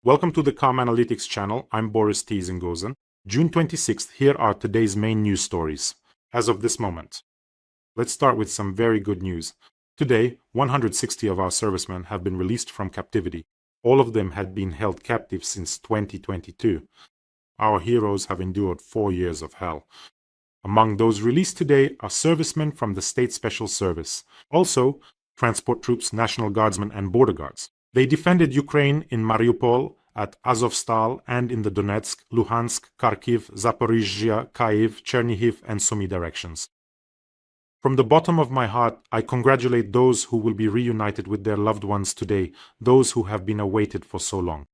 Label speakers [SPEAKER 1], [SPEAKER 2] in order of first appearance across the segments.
[SPEAKER 1] Welcome to the Com Analytics channel. I'm Boris T. Zingozan. June 26th, here are today's main news stories. As of this moment, let's start with some very good news. Today, 160 of our servicemen have been released from captivity. All of them had been held captive since 2022. Our heroes have endured 4 years of hell. Among those released today are servicemen from the State Special Service. Also, transport troops, National Guardsmen, and border guards. They defended Ukraine in Mariupol, at Azovstal, and in the Donetsk, Luhansk, Kharkiv, Zaporizhzhia, Kyiv, Chernihiv, and Sumy directions. From the bottom of my heart, I congratulate those who will be reunited with their loved ones today, those who have been awaited for so long.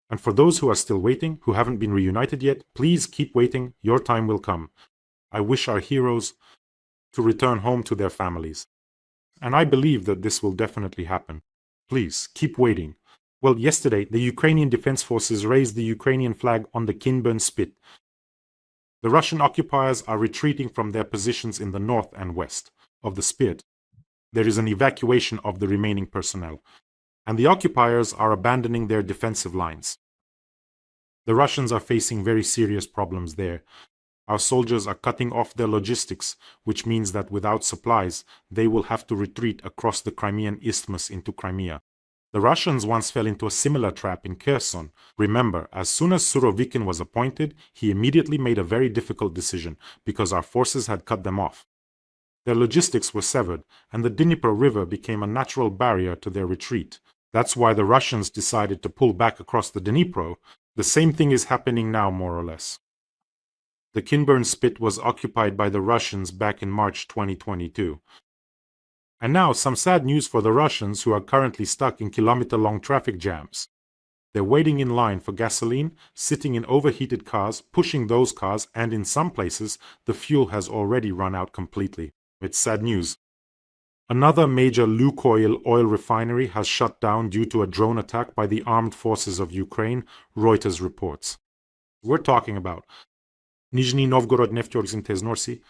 [SPEAKER 1] And for those who are still waiting, who haven't been reunited yet, please keep waiting, your time will come. I wish our heroes to return home to their families. And I believe that this will definitely happen. Please, keep waiting. Well, yesterday, the Ukrainian Defense Forces raised the Ukrainian flag on the Kinburn Spit. The Russian occupiers are retreating from their positions in the north and west of the Spit. There is an evacuation of the remaining personnel, and the occupiers are abandoning their defensive lines. The Russians are facing very serious problems there. Our soldiers are cutting off their logistics, which means that without supplies, they will have to retreat across the Crimean Isthmus into Crimea. The Russians once fell into a similar trap in Kherson. Remember, as soon as Surovikin was appointed, he immediately made a very difficult decision, because our forces had cut them off. Their logistics were severed, and the Dnipro River became a natural barrier to their retreat. That's why the Russians decided to pull back across the Dnipro. The same thing is happening now, more or less. The Kinburn Spit was occupied by the Russians back in March 2022. And now, some sad news for the Russians who are currently stuck in kilometer-long traffic jams. They're waiting in line for gasoline, sitting in overheated cars, pushing those cars, and in some places, the fuel has already run out completely. It's sad news. Another major Lukoil oil refinery has shut down due to a drone attack by the armed forces of Ukraine, Reuters reports. We're talking about Nizhny Novgorod Nefteorgzhny.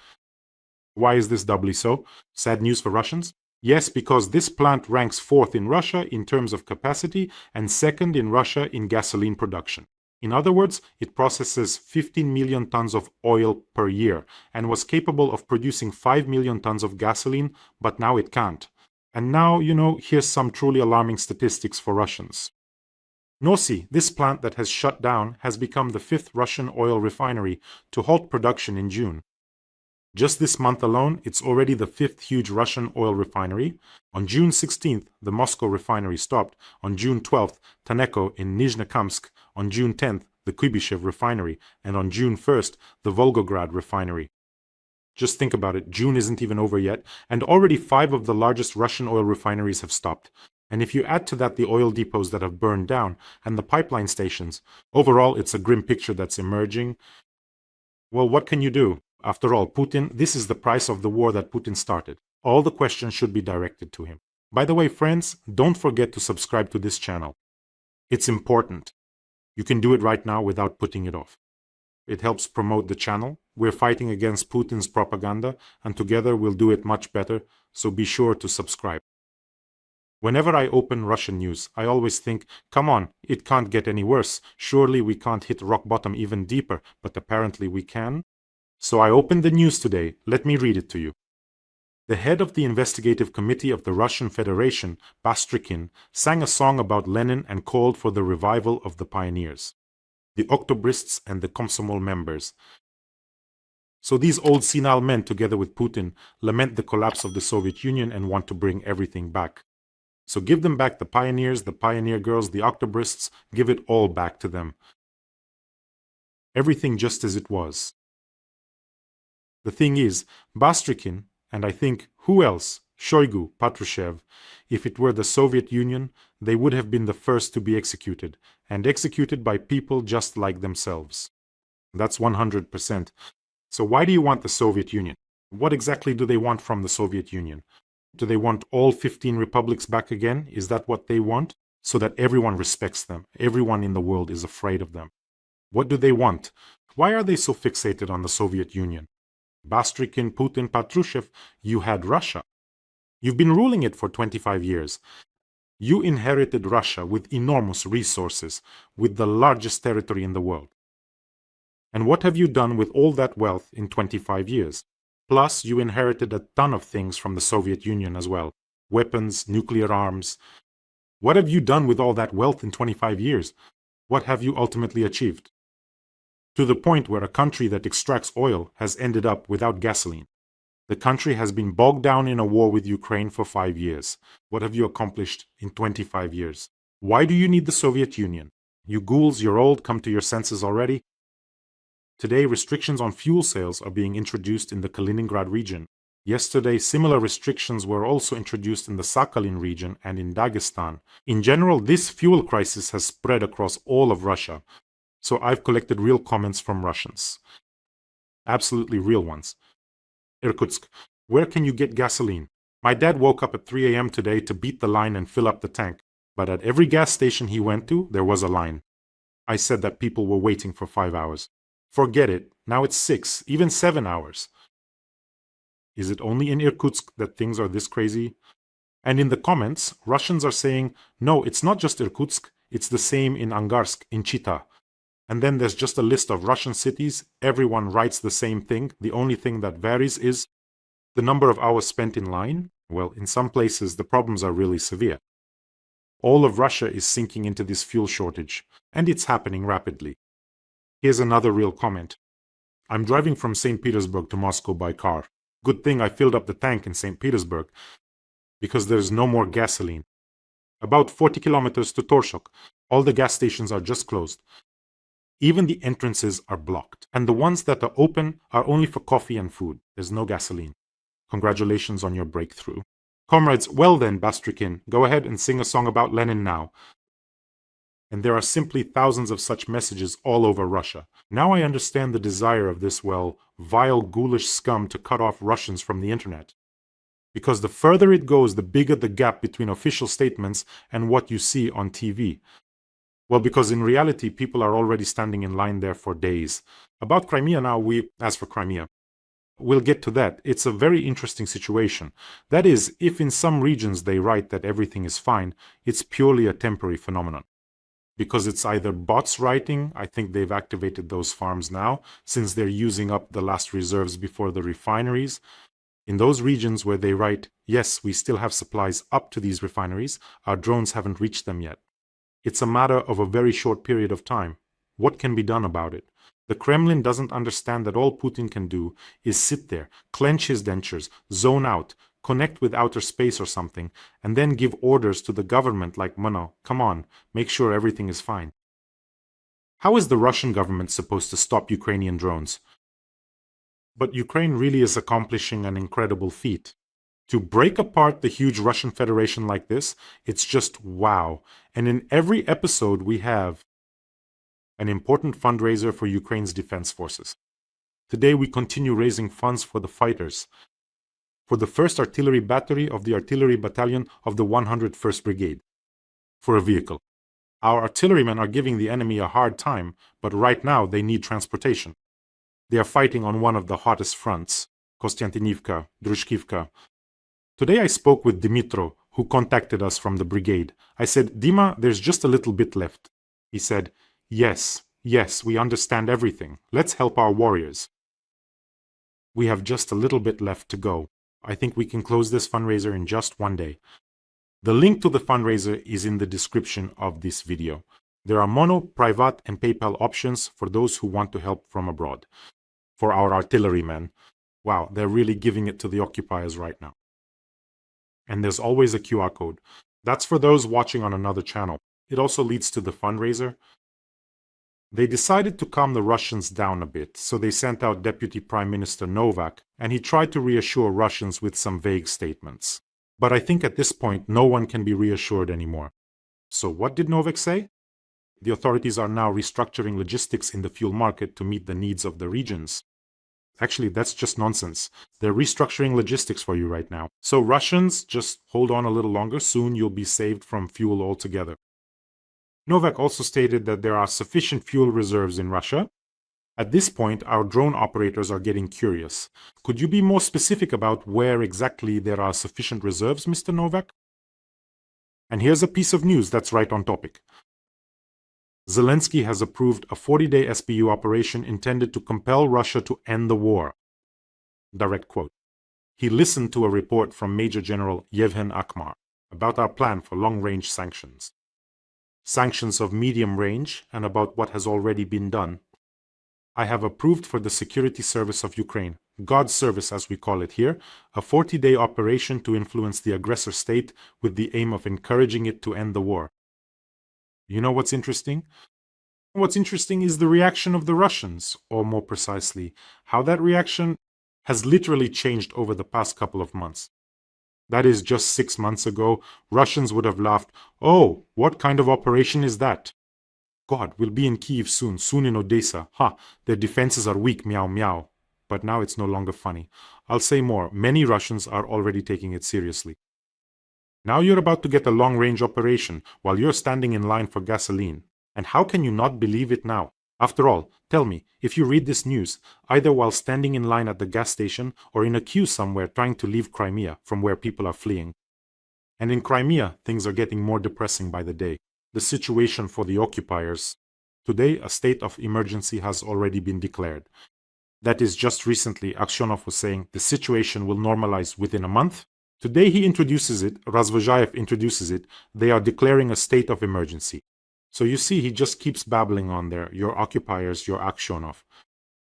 [SPEAKER 1] Why is this doubly so? Sad news for Russians? Yes, because this plant ranks 4th in Russia in terms of capacity and 2nd in Russia in gasoline production. In other words, it processes 15 million tons of oil per year and was capable of producing 5 million tons of gasoline, but now it can't. And now, here's some truly alarming statistics for Russians. Nosy, this plant that has shut down, has become the 5th Russian oil refinery to halt production in June. Just this month alone, it's already the 5th huge Russian oil refinery. On June 16th, the Moscow refinery stopped. On June 12th, Taneko in Nizhnekamsk. On June 10th, the Kuibyshev refinery. And on June 1st, the Volgograd refinery. Just think about it, June isn't even over yet, and already 5 of the largest Russian oil refineries have stopped. And if you add to that the oil depots that have burned down and the pipeline stations, overall it's a grim picture that's emerging. Well, what can you do? After all, Putin, this is the price of the war that Putin started. All the questions should be directed to him. By the way, friends, don't forget to subscribe to this channel. It's important. You can do it right now without putting it off. It helps promote the channel. We're fighting against Putin's propaganda, and together we'll do it much better, so be sure to subscribe. Whenever I open Russian news, I always think, come on, it can't get any worse. Surely we can't hit rock bottom even deeper, but apparently we can. So I opened the news today. Let me read it to you. The head of the investigative committee of the Russian Federation, Bastrykin, sang a song about Lenin and called for the revival of the pioneers, the Octobrists and the Komsomol members. So these old senile men, together with Putin, lament the collapse of the Soviet Union and want to bring everything back. So give them back the pioneers, the pioneer girls, the Octobrists, give it all back to them. Everything just as it was. The thing is, Bastrykin, and I think, who else? Shoigu, Patrushev. If it were the Soviet Union, they would have been the first to be executed, and executed by people just like themselves. That's 100%. So why do you want the Soviet Union? What exactly do they want from the Soviet Union? Do they want all 15 republics back again? Is that what they want? So that everyone respects them. Everyone in the world is afraid of them. What do they want? Why are they so fixated on the Soviet Union? Bastrykin, Putin, Patrushev, you had Russia. You've been ruling it for 25 years. You inherited Russia with enormous resources, with the largest territory in the world. And what have you done with all that wealth in 25 years? Plus, you inherited a ton of things from the Soviet Union as well. Weapons, nuclear arms. What have you done with all that wealth in 25 years? What have you ultimately achieved? To the point where a country that extracts oil has ended up without gasoline. The country has been bogged down in a war with Ukraine for 5 years. What have you accomplished in 25 years? Why do you need the Soviet Union? You ghouls, you're old, come to your senses already. Today, restrictions on fuel sales are being introduced in the Kaliningrad region. Yesterday, similar restrictions were also introduced in the Sakhalin region and in Dagestan. In general, this fuel crisis has spread across all of Russia. So I've collected real comments from Russians. Absolutely real ones. Irkutsk, where can you get gasoline? My dad woke up at 3 a.m. today to beat the line and fill up the tank. But at every gas station he went to, there was a line. I said that people were waiting for 5 hours. Forget it. Now it's 6, even 7 hours. Is it only in Irkutsk that things are this crazy? And in the comments, Russians are saying, no, it's not just Irkutsk, it's the same in Angarsk, in Chita. And then there's just a list of Russian cities. Everyone writes the same thing. The only thing that varies is the number of hours spent in line. Well, in some places, the problems are really severe. All of Russia is sinking into this fuel shortage, and it's happening rapidly. Here's another real comment. I'm driving from St. Petersburg to Moscow by car. Good thing I filled up the tank in St. Petersburg, because there's no more gasoline. About 40 kilometers to Torshok, all the gas stations are just closed. Even the entrances are blocked, and the ones that are open are only for coffee and food. There's no gasoline. Congratulations on your breakthrough. Comrades, well then, Bastrykin, go ahead and sing a song about Lenin now. And there are simply thousands of such messages all over Russia. Now I understand the desire of this, well, vile, ghoulish scum to cut off Russians from the internet. Because the further it goes, the bigger the gap between official statements and what you see on TV. Well, because in reality, people are already standing in line there for days. About Crimea now, as for Crimea, we'll get to that. It's a very interesting situation. That is, if in some regions they write that everything is fine, it's purely a temporary phenomenon. Because it's either bots writing, I think they've activated those farms now, since they're using up the last reserves before the refineries. In those regions where they write, yes, we still have supplies up to these refineries, our drones haven't reached them yet. It's a matter of a very short period of time. What can be done about it? The Kremlin doesn't understand that all Putin can do is sit there, clench his dentures, zone out, connect with outer space or something, and then give orders to the government like, Mono, come on, make sure everything is fine. How is the Russian government supposed to stop Ukrainian drones? But Ukraine really is accomplishing an incredible feat. To break apart the huge Russian Federation like this, it's just wow. And in every episode we have an important fundraiser for Ukraine's defense forces. Today we continue raising funds for the fighters, for the 1st Artillery Battery of the Artillery Battalion of the 101st Brigade, for a vehicle. Our artillerymen are giving the enemy a hard time, but right now they need transportation. They are fighting on one of the hottest fronts, Kostiantynivka, Drushkivka. Today I spoke with Dimitro, who contacted us from the brigade. I said, Dima, there's just a little bit left. He said, yes, we understand everything. Let's help our warriors. We have just a little bit left to go. I think we can close this fundraiser in just one day. The link to the fundraiser is in the description of this video. There are mono, Privat, and PayPal options for those who want to help from abroad. For our artillerymen. Wow, they're really giving it to the occupiers right now. And there's always a QR code. That's for those watching on another channel. It also leads to the fundraiser. They decided to calm the Russians down a bit, so they sent out Deputy Prime Minister Novak, and he tried to reassure Russians with some vague statements. But I think at this point, no one can be reassured anymore. So what did Novak say? The authorities are now restructuring logistics in the fuel market to meet the needs of the regions. Actually, that's just nonsense. They're restructuring logistics for you right now. So Russians, just hold on a little longer. Soon you'll be saved from fuel altogether. Novak also stated that there are sufficient fuel reserves in Russia. At this point, our drone operators are getting curious. Could you be more specific about where exactly there are sufficient reserves, Mr. Novak? And here's a piece of news that's right on topic. Zelenskyy has approved a 40-day SBU operation intended to compel Russia to end the war. Direct quote. He listened to a report from Major General Yevhen Akmar about our plan for long-range sanctions. Sanctions of medium range, and about what has already been done. I have approved for the Security Service of Ukraine, God's service as we call it here, a 40-day operation to influence the aggressor state with the aim of encouraging it to end the war. You know what's interesting? What's interesting is the reaction of the Russians, or more precisely, how that reaction has literally changed over the past couple of months. That is, just 6 months ago, Russians would have laughed, "Oh, what kind of operation is that? God, we'll be in Kyiv soon in Odessa. Ha, their defenses are weak, meow meow." But now it's no longer funny. I'll say more, many Russians are already taking it seriously. Now you're about to get a long-range operation while you're standing in line for gasoline. And how can you not believe it now? After all, tell me, if you read this news, either while standing in line at the gas station or in a queue somewhere trying to leave Crimea from where people are fleeing. And in Crimea, things are getting more depressing by the day. The situation for the occupiers. Today, a state of emergency has already been declared. That is, just recently, Aksyonov was saying the situation will normalize within a month. Today he introduces it, Razvozhayev introduces it, they are declaring a state of emergency. So you see, he just keeps babbling on there, your occupiers, your Aksyonov.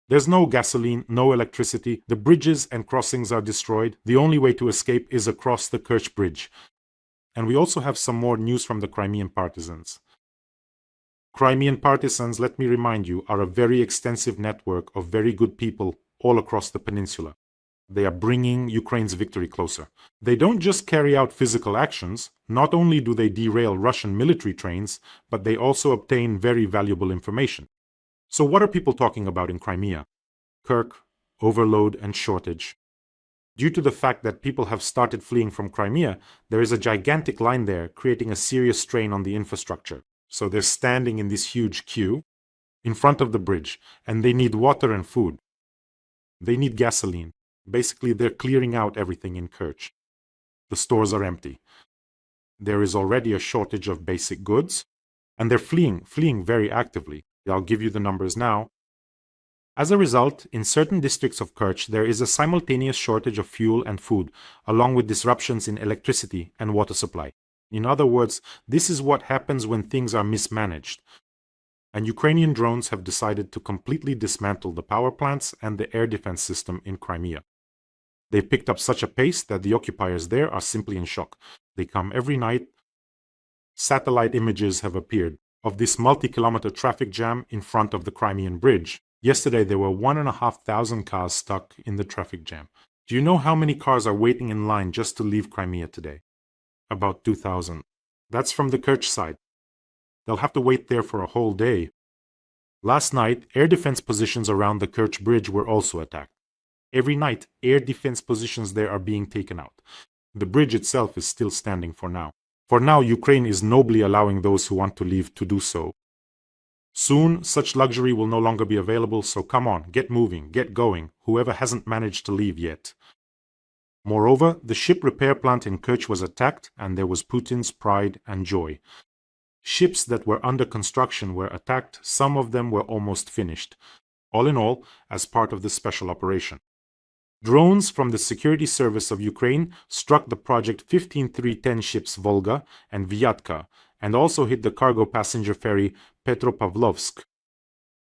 [SPEAKER 1] There's no gasoline, no electricity, the bridges and crossings are destroyed, the only way to escape is across the Kerch bridge. And we also have some more news from the Crimean partisans. Crimean partisans, let me remind you, are a very extensive network of very good people all across the peninsula. They are bringing Ukraine's victory closer. They don't just carry out physical actions, not only do they derail Russian military trains, but they also obtain very valuable information. So what are people talking about in Crimea? Kerch, overload and shortage. Due to the fact that people have started fleeing from Crimea, there is a gigantic line there creating a serious strain on the infrastructure. So they're standing in this huge queue in front of the bridge, and they need water and food. They need gasoline. Basically, they're clearing out everything in Kerch. The stores are empty. There is already a shortage of basic goods, and they're fleeing very actively. I'll give you the numbers now. As a result, in certain districts of Kerch, there is a simultaneous shortage of fuel and food, along with disruptions in electricity and water supply. In other words, this is what happens when things are mismanaged. And Ukrainian drones have decided to completely dismantle the power plants and the air defense system in Crimea. They've picked up such a pace that the occupiers there are simply in shock. They come every night. Satellite images have appeared of this multi-kilometer traffic jam in front of the Crimean bridge. Yesterday, there were 1,500 cars stuck in the traffic jam. Do you know how many cars are waiting in line just to leave Crimea today? About 2,000. That's from the Kerch side. They'll have to wait there for a whole day. Last night, air defense positions around the Kerch bridge were also attacked. Every night, air defense positions there are being taken out. The bridge itself is still standing for now. For now, Ukraine is nobly allowing those who want to leave to do so. Soon, such luxury will no longer be available, so come on, get moving, get going, whoever hasn't managed to leave yet. Moreover, the ship repair plant in Kerch was attacked, and there was Putin's pride and joy. Ships that were under construction were attacked, some of them were almost finished. All in all, as part of this special operation. Drones from the Security Service of Ukraine struck the Project 15310 ships Volga and Vyatka, and also hit the cargo passenger ferry Petropavlovsk.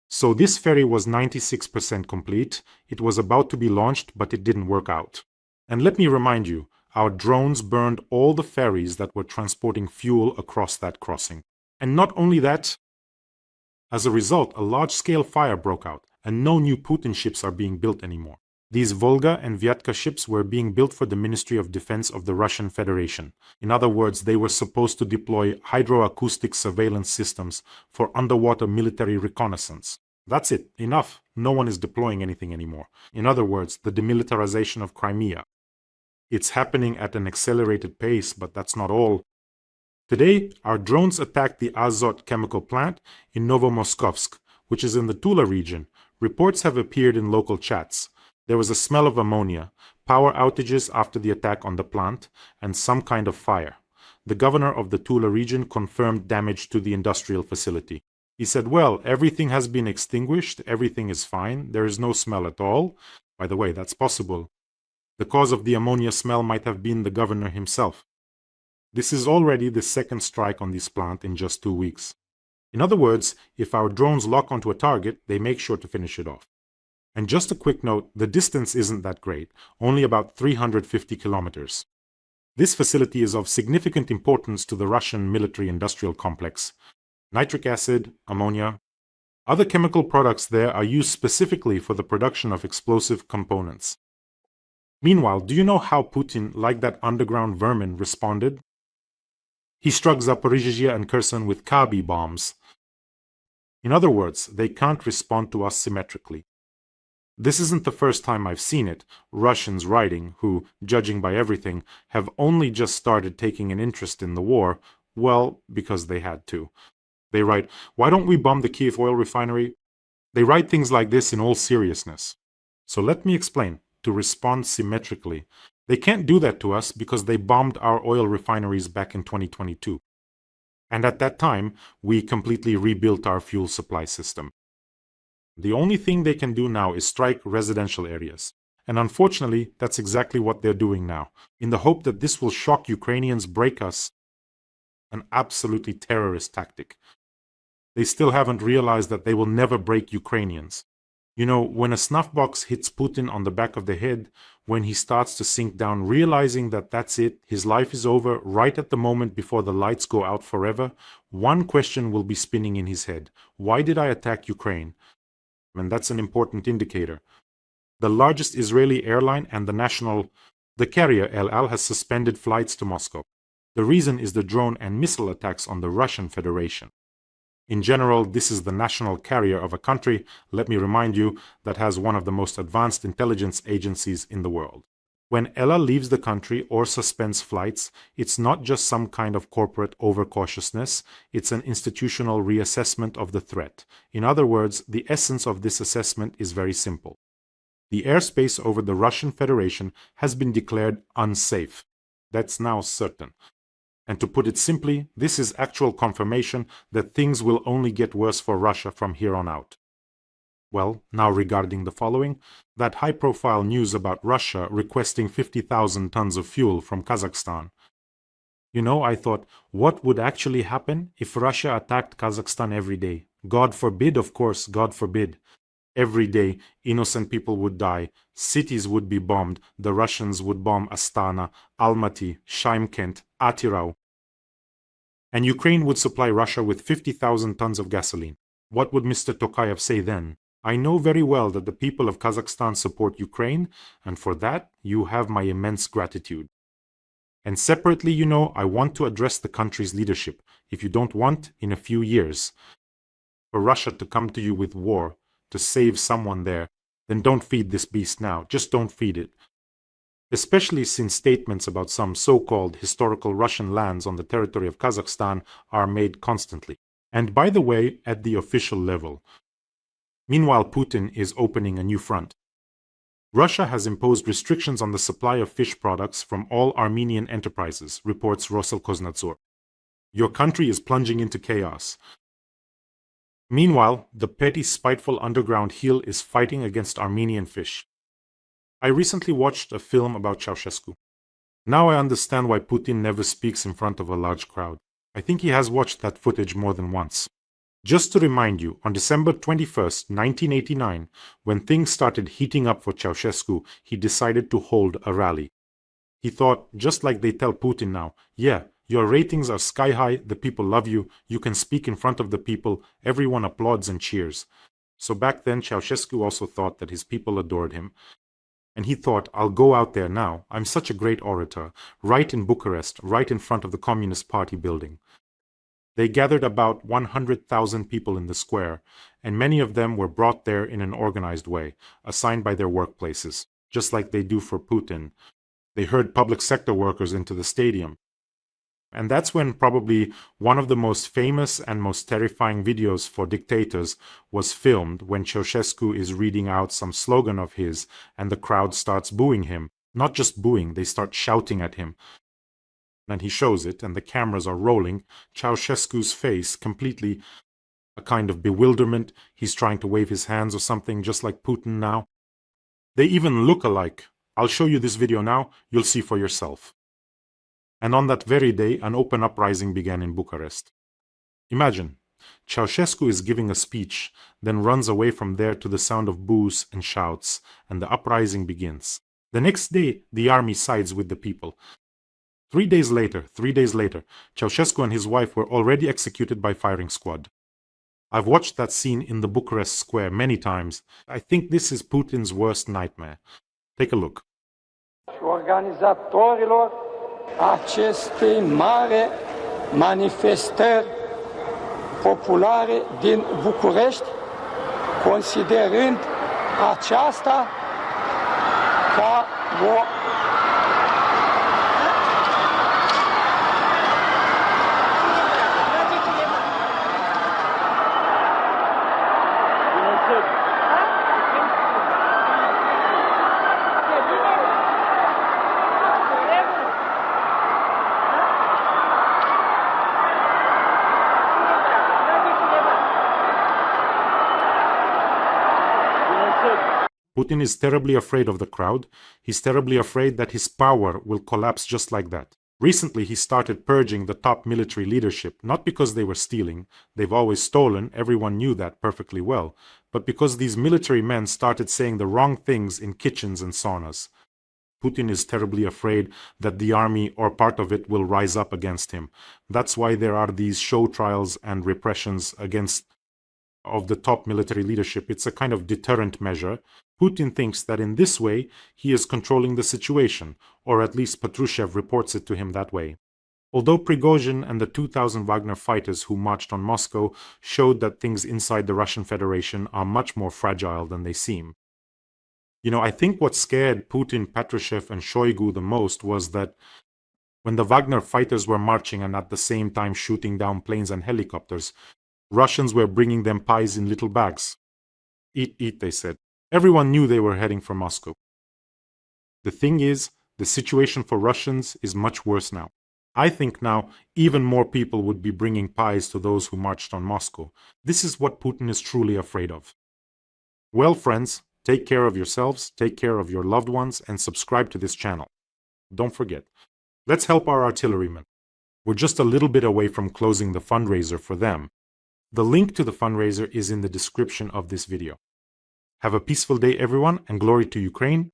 [SPEAKER 1] So this ferry was 96% complete. It was about to be launched, but it didn't work out. And let me remind you, our drones burned all the ferries that were transporting fuel across that crossing. And not only that, as a result, a large-scale fire broke out, and no new Putin ships are being built anymore. These Volga and Vyatka ships were being built for the Ministry of Defense of the Russian Federation. In other words, they were supposed to deploy hydroacoustic surveillance systems for underwater military reconnaissance. That's it. Enough. No one is deploying anything anymore. In other words, the demilitarization of Crimea. It's happening at an accelerated pace, but that's not all. Today, our drones attacked the Azot chemical plant in Novomoskovsk, which is in the Tula region. Reports have appeared in local chats. There was a smell of ammonia, power outages after the attack on the plant, and some kind of fire. the governor of the Tula region confirmed damage to the industrial facility. He said, well, everything has been extinguished, everything is fine, there is no smell at all. By the way, that's possible. The cause of the ammonia smell might have been the governor himself. This is already the second strike on this plant in just 2 weeks. In other words, if our drones lock onto a target, they make sure to finish it off. And just a quick note, the distance isn't that great, only about 350 kilometers. This facility is of significant importance to the Russian military-industrial complex. Nitric acid, ammonia, other chemical products there are used specifically for the production of explosive components. Meanwhile, do you know how Putin, like that underground vermin, responded? He struck Zaporizhzhia and Kherson with Kaby bombs. In other words, they can't respond to us symmetrically. This isn't the first time I've seen it. Russians writing, who, judging by everything, have only just started taking an interest in the war, well, because they had to. They write, why don't we bomb the Kiev oil refinery? They write things like this in all seriousness. So let me explain. To respond symmetrically. They can't do that to us because they bombed our oil refineries back in 2022. And at that time, we completely rebuilt our fuel supply system. The only thing they can do now is strike residential areas. And unfortunately, that's exactly what they're doing now, in the hope that this will shock Ukrainians, break us. An absolutely terrorist tactic. They still haven't realized that they will never break Ukrainians. You know, when a snuff box hits Putin on the back of the head, when he starts to sink down, realizing that that's it, his life is over, right at the moment before the lights go out forever, one question will be spinning in his head. Why did I attack Ukraine? And that's an important indicator. The largest Israeli airline and the carrier El Al has suspended flights to Moscow. The reason is the drone and missile attacks on the Russian Federation. In general, this is the national carrier of a country, let me remind you, that has one of the most advanced intelligence agencies in the world. When Ella leaves the country or suspends flights, it's not just some kind of corporate overcautiousness, it's an institutional reassessment of the threat. In other words, the essence of this assessment is very simple. The airspace over the Russian Federation has been declared unsafe. That's now certain. And to put it simply, this is actual confirmation that things will only get worse for Russia from here on out. Well, now regarding the following, that high-profile news about Russia requesting 50,000 tons of fuel from Kazakhstan. You know, I thought, what would actually happen if Russia attacked Kazakhstan every day? God forbid, of course, God forbid. Every day, innocent people would die, cities would be bombed, the Russians would bomb Astana, Almaty, Shymkent, Atirau. And Ukraine would supply Russia with 50,000 tons of gasoline. What would Mr. Tokayev say then? I know very well that the people of Kazakhstan support Ukraine, and for that, you have my immense gratitude. And separately, you know, I want to address the country's leadership. If you don't want, in a few years, for Russia to come to you with war, to save someone there, then don't feed this beast now. Just don't feed it. Especially since statements about some so-called historical Russian lands on the territory of Kazakhstan are made constantly. And by the way, at the official level. Meanwhile, Putin is opening a new front. Russia has imposed restrictions on the supply of fish products from all Armenian enterprises, reports Roselkoznadzor. Your country is plunging into chaos. Meanwhile, the petty, spiteful underground heel is fighting against Armenian fish. I recently watched a film about Ceaușescu. Now I understand why Putin never speaks in front of a large crowd. I think he has watched that footage more than once. Just to remind you, on December 21st, 1989, when things started heating up for Ceaușescu, he decided to hold a rally. He thought, just like they tell Putin now, yeah, your ratings are sky high, the people love you, you can speak in front of the people, everyone applauds and cheers. So back then, Ceaușescu also thought that his people adored him. And he thought, I'll go out there now, I'm such a great orator, right in Bucharest, right in front of the Communist Party building. They gathered about 100,000 people in the square, and many of them were brought there in an organized way, assigned by their workplaces, just like they do for Putin. They herd public sector workers into the stadium. And that's when probably one of the most famous and most terrifying videos for dictators was filmed, when Ceaușescu is reading out some slogan of his and the crowd starts booing him. Not just booing, they start shouting at him. and he shows it, and the cameras are rolling, Ceaușescu's face completely a kind of bewilderment. He's trying to wave his hands or something, just like Putin now. They even look alike. I'll show you this video now, you'll see for yourself. And on that very day, an open uprising began in Bucharest. Imagine, Ceaușescu is giving a speech, then runs away from there to the sound of boos and shouts, and the uprising begins. The next day, the army sides with the people. 3 days later, Ceaușescu and his wife were already executed by firing squad. I've watched that scene in the Bucharest square many times. I think this is Putin's worst nightmare. Take a look.
[SPEAKER 2] Organizatorilor acestei mari manifestări populare din București, considerând aceasta ca o
[SPEAKER 1] Putin is terribly afraid of the crowd. He's terribly afraid that his power will collapse just like that. Recently, he started purging the top military leadership, not because they were stealing, they've always stolen, everyone knew that perfectly well, but because these military men started saying the wrong things in kitchens and saunas. Putin is terribly afraid that the army or part of it will rise up against him. That's why there are these show trials and repressions against of the top military leadership. It's a kind of deterrent measure. Putin thinks that in this way he is controlling the situation, or at least Patrushev reports it to him that way. Although Prigozhin and the 2,000 Wagner fighters who marched on Moscow showed that things inside the Russian Federation are much more fragile than they seem. You know, I think what scared Putin, Patrushev and Shoigu the most was that when the Wagner fighters were marching and at the same time shooting down planes and helicopters, Russians were bringing them pies in little bags. Eat, eat, they said. Everyone knew they were heading for Moscow. The thing is, the situation for Russians is much worse now. I think now even more people would be bringing pies to those who marched on Moscow. This is what Putin is truly afraid of. Well, friends, take care of yourselves, take care of your loved ones, and subscribe to this channel. Don't forget, let's help our artillerymen. We're just a little bit away from closing the fundraiser for them. The link to the fundraiser is in the description of this video. Have a peaceful day, everyone, and glory to Ukraine.